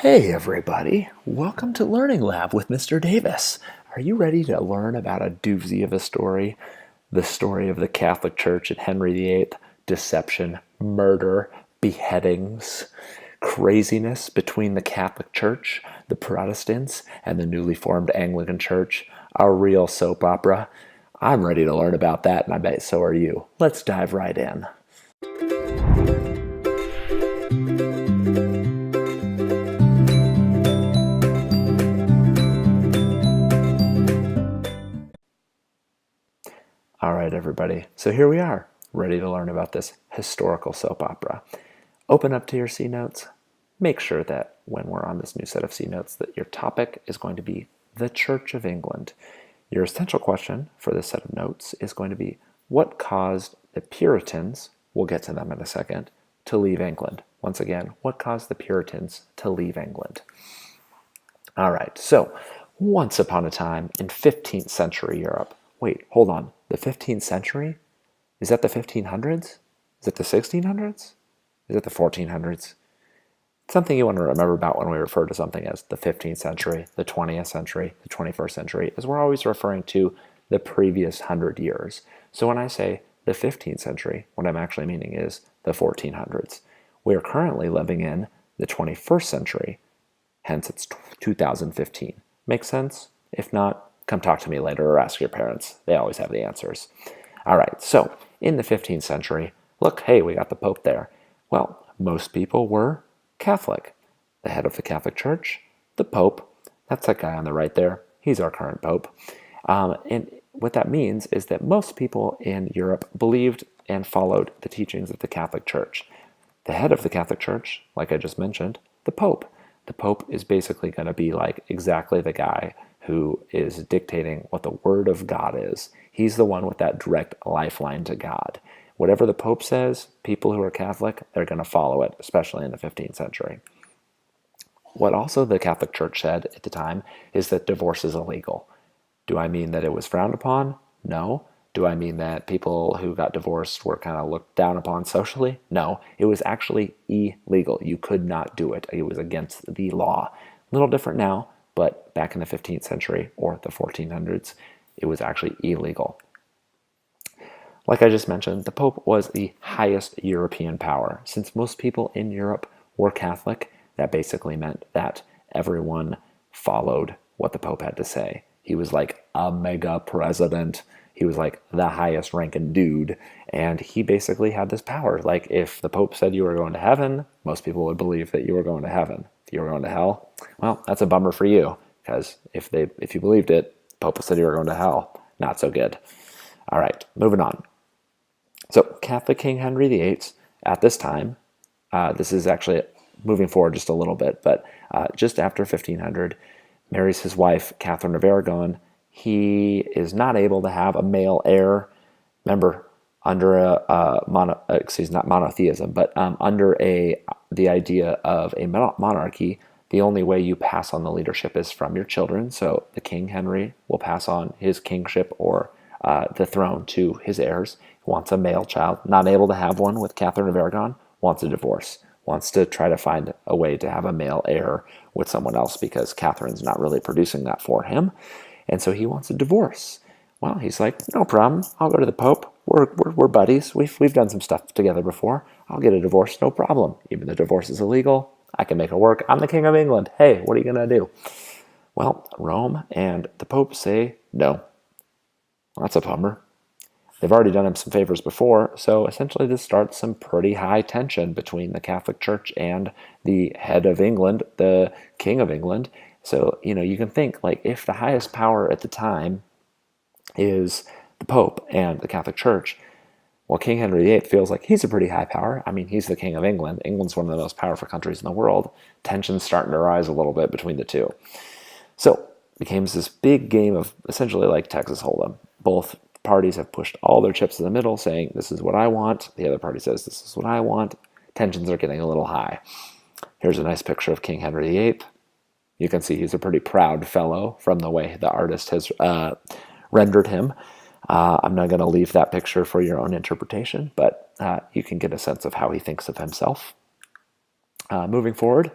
Hey everybody, welcome to Learning Lab with Mr. Davis. Are you ready to learn about a doozy of a story? The story of the Catholic Church and Henry VIII, deception, murder, beheadings, craziness between the Catholic Church, the Protestants, and the newly formed Anglican Church, a real soap opera. I'm ready to learn about that, and I bet so are you. Let's dive right in. All right, everybody. So here we are, ready to learn about this historical soap opera. Open up to your C notes. Make sure that when we're on this new set of C notes that your topic is going to be the Church of England. Your essential question for this set of notes is going to be, what caused the Puritans, we'll get to them in a second, to leave England? Once again, what caused the Puritans to leave England? All right, so once upon a time in 15th century Europe, wait, hold on. The 15th century? Is that the 1500s? Is it the 1600s? Is it the 1400s? Something you want to remember about when we refer to something as the 15th century, the 20th century, the 21st century, is we're always referring to the previous 100 years. So when I say the 15th century, what I'm actually meaning is the 1400s. We are currently living in the 21st century, hence it's 2015. Make sense? If not, come talk to me later or ask your parents. They always have the answers. All right, so in the 15th century, look, hey, we got the Pope there. Well, most people were Catholic. The head of the Catholic Church, the Pope, that's that guy on the right there. He's our current Pope. And what that means is that most people in Europe believed and followed the teachings of the Catholic Church. The head of the Catholic Church, like I just mentioned, the Pope. The Pope is basically going to be like exactly the guy who is dictating what the Word of God is. He's the one with that direct lifeline to God. Whatever the Pope says, people who are Catholic, they're going to follow it, especially in the 15th century. What also the Catholic Church said at the time is that divorce is illegal. Do I mean that it was frowned upon? No. Do I mean that people who got divorced were kind of looked down upon socially? No. It was actually illegal. You could not do it. It was against the law. A little different now, but back in the 15th century or the 1400s, it was actually illegal. Like I just mentioned, the Pope was the highest European power. Since most people in Europe were Catholic, that basically meant that everyone followed what the Pope had to say. He was like a mega president. He was like the highest ranking dude, and he basically had this power. Like if the Pope said you were going to heaven, most people would believe that you were going to heaven. If you were going to hell, well, that's a bummer for you, because if you believed it, Pope said you were going to hell. Not so good. All right, moving on. So Catholic King Henry VIII, at this time, this is actually moving forward just a little bit, but just after 1500, marries his wife, Catherine of Aragon. He is not able to have a male heir. Remember, under not monotheism, but under the idea of a monarchy, the only way you pass on the leadership is from your children. So the King Henry will pass on his kingship or the throne to his heirs. He wants a male child, not able to have one with Catherine of Aragon, wants a divorce, wants to try to find a way to have a male heir with someone else because Catherine's not really producing that for him. And so he wants a divorce. Well, he's like, no problem. I'll go to the Pope. We're buddies. We've done some stuff together before. I'll get a divorce, no problem. Even the divorce is illegal. I can make it work. I'm the King of England. Hey, what are you going to do? Well, Rome and the Pope say no. Well, that's a bummer. They've already done him some favors before, so essentially this starts some pretty high tension between the Catholic Church and the head of England, the King of England. So, you can think, like, if the highest power at the time is the Pope and the Catholic Church, well, King Henry VIII feels like he's a pretty high power. I mean, he's the King of England. England's one of the most powerful countries in the world. Tension's starting to rise a little bit between the two. So, it becomes this big game of essentially like Texas Hold'em. Both parties have pushed all their chips in the middle, saying, this is what I want. The other party says, this is what I want. Tensions are getting a little high. Here's a nice picture of King Henry VIII. You can see he's a pretty proud fellow from the way the artist has rendered him. I'm not going to leave that picture for your own interpretation, but you can get a sense of how he thinks of himself. Moving forward,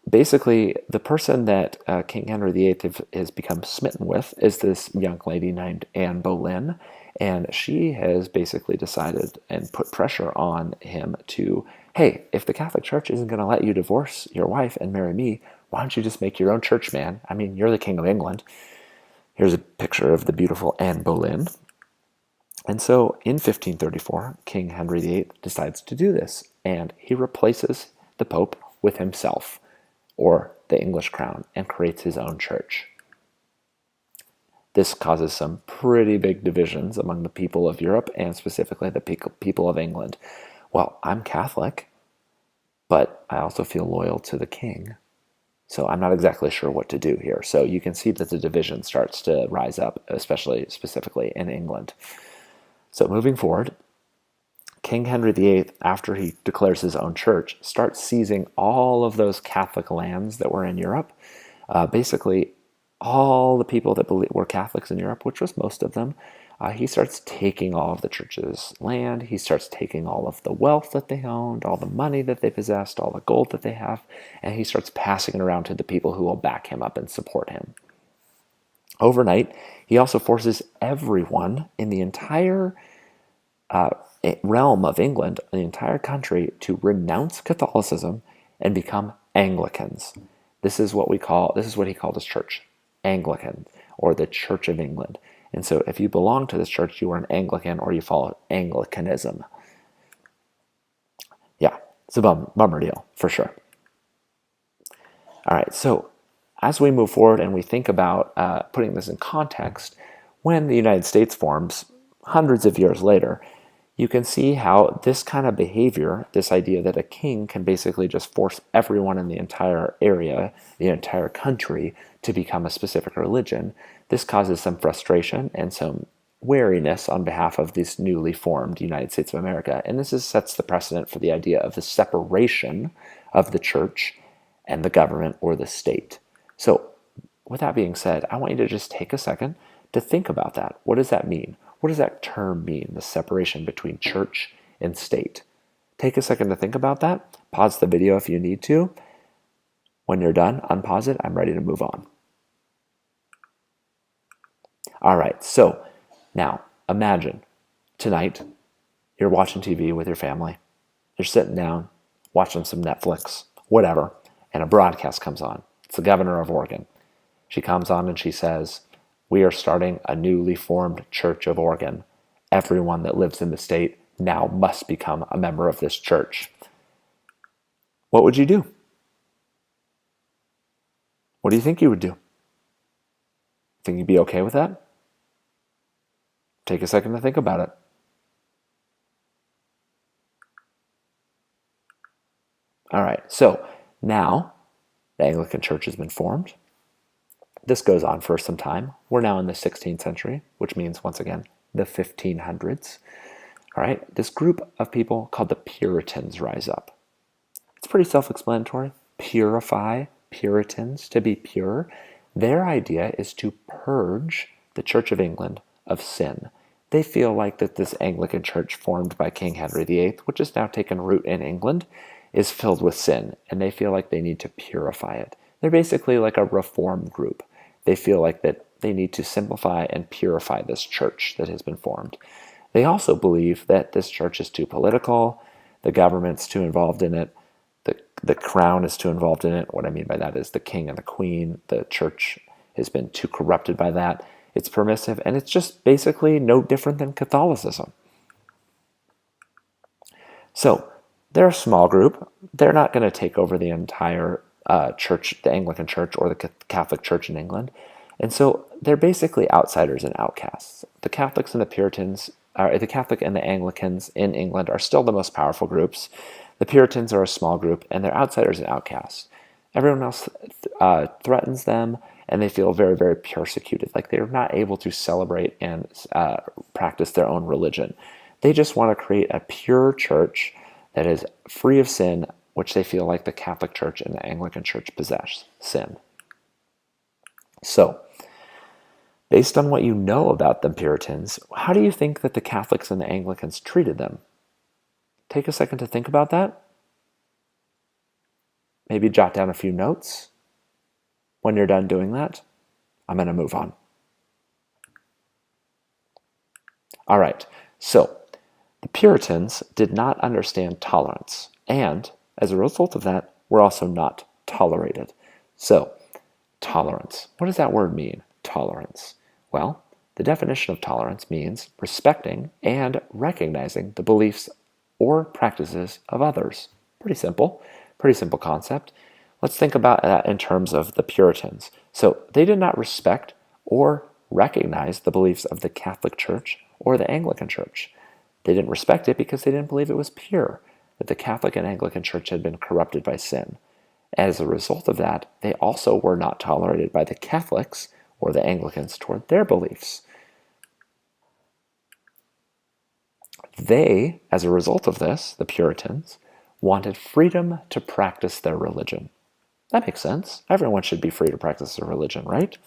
basically, the person that King Henry VIII has become smitten with is this young lady named Anne Boleyn, and she has basically decided and put pressure on him to, hey, if the Catholic Church isn't going to let you divorce your wife and marry me, why don't you just make your own church, man? I mean, you're the King of England. Here's a picture of the beautiful Anne Boleyn. And so in 1534, King Henry VIII decides to do this, and he replaces the Pope with himself, or the English crown, and creates his own church. This causes some pretty big divisions among the people of Europe, and specifically the people of England. Well, I'm Catholic, but I also feel loyal to the king, so I'm not exactly sure what to do here. So you can see that the division starts to rise up, specifically in England. So moving forward, King Henry VIII, after he declares his own church, starts seizing all of those Catholic lands that were in Europe. Basically, all the people that were Catholics in Europe, which was most of them, he starts taking all of the church's land. He starts taking all of the wealth that they owned, all the money that they possessed, all the gold that they have, and he starts passing it around to the people who will back him up and support him. Overnight, he also forces everyone in the entire realm of England, the entire country, to renounce Catholicism and become Anglicans. This is what he called his church, Anglican, or the Church of England. And so if you belong to this church, you are an Anglican or you follow Anglicanism. Yeah, it's a bummer deal, for sure. All right, so as we move forward and we think about putting this in context, when the United States forms hundreds of years later, you can see how this kind of behavior, this idea that a king can basically just force everyone in the entire area, the entire country, to become a specific religion, this causes some frustration and some wariness on behalf of this newly formed United States of America. And this sets the precedent for the idea of the separation of the church and the government or the state. So with that being said, I want you to just take a second to think about that. What does that mean? What does that term mean, the separation between church and state? Take a second to think about that. Pause the video if you need to. When you're done, unpause it. I'm ready to move on. All right, so now imagine tonight you're watching TV with your family. You're sitting down, watching some Netflix, whatever, and a broadcast comes on. It's the governor of Oregon. She comes on and she says, "We are starting a newly formed Church of Oregon. Everyone that lives in the state now must become a member of this church." What would you do? What do you think you would do? Think you'd be okay with that? Take a second to think about it. All right, so now the Anglican Church has been formed. This goes on for some time. We're now in the 16th century, which means, once again, the 1500s. All right, this group of people called the Puritans rise up. It's pretty self-explanatory. Purify, Puritans, to be pure. Their idea is to purge the Church of England of sin. They feel like that this Anglican Church formed by King Henry VIII, which has now taken root in England, is filled with sin, and they feel like they need to purify it. They're basically like a reform group. They feel like that they need to simplify and purify this church that has been formed. They also believe that this church is too political, the government's too involved in it, the crown is too involved in it. What I mean by that is the king and the queen. The church has been too corrupted by that. It's permissive, and it's just basically no different than Catholicism. So they're a small group. They're not going to take over the entire church, the Anglican Church or the Catholic Church in England. And so they're basically outsiders and outcasts. The Catholics and the Puritans, the Catholic and the Anglicans in England are still the most powerful groups. The Puritans are a small group, and they're outsiders and outcasts. Everyone else threatens them, and they feel very, very persecuted, like they're not able to celebrate and practice their own religion. They just want to create a pure church that is free of sin, which they feel like the Catholic Church and the Anglican Church possess sin. So, based on what you know about the Puritans, how do you think that the Catholics and the Anglicans treated them? Take a second to think about that. maybe jot down a few notes. When you're done doing that, I'm going to move on. All right, so the Puritans did not understand tolerance, and as a result of that, were also not tolerated. So, tolerance. What does that word mean, tolerance? Well, the definition of tolerance means respecting and recognizing the beliefs or practices of others. Pretty simple concept. Let's think about that in terms of the Puritans. So they did not respect or recognize the beliefs of the Catholic Church or the Anglican Church. They didn't respect it because they didn't believe it was pure, that the Catholic and Anglican Church had been corrupted by sin. As a result of that, they also were not tolerated by the Catholics or the Anglicans toward their beliefs. They, as a result of this, the Puritans, wanted freedom to practice their religion. That makes sense. Everyone should be free to practice their religion, right?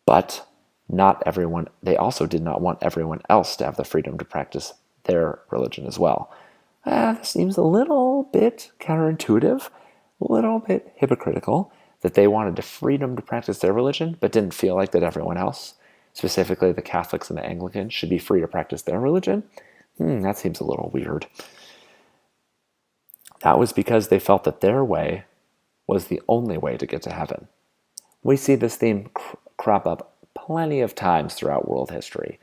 But not everyone, they also did not want everyone else to have the freedom to practice their religion as well. This seems a little bit counterintuitive, a little bit hypocritical, that they wanted the freedom to practice their religion, but didn't feel like that everyone else, specifically the Catholics and the Anglicans, should be free to practice their religion. That seems a little weird. That was because they felt that their way was the only way to get to heaven. We see this theme crop up plenty of times throughout world history.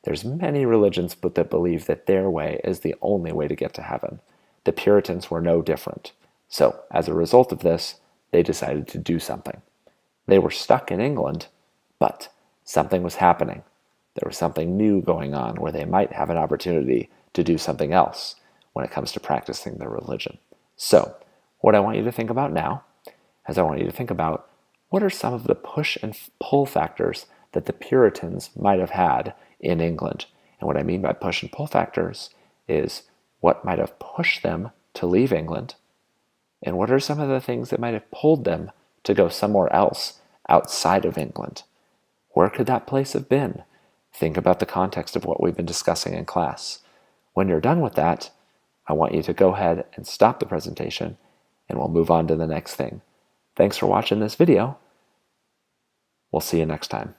There's many religions that believe that their way is the only way to get to heaven. The Puritans were no different. So, as a result of this, they decided to do something. They were stuck in England, but something was happening. There was something new going on where they might have an opportunity to do something else when it comes to practicing their religion. So, what I want you to think about now is I want you to think about what are some of the push and pull factors that the Puritans might have had in England. And what I mean by push and pull factors is what might have pushed them to leave England, and what are some of the things that might have pulled them to go somewhere else outside of England. Where could that place have been? Think about the context of what we've been discussing in class. When you're done with that, I want you to go ahead and stop the presentation, and we'll move on to the next thing. Thanks for watching this video. We'll see you next time.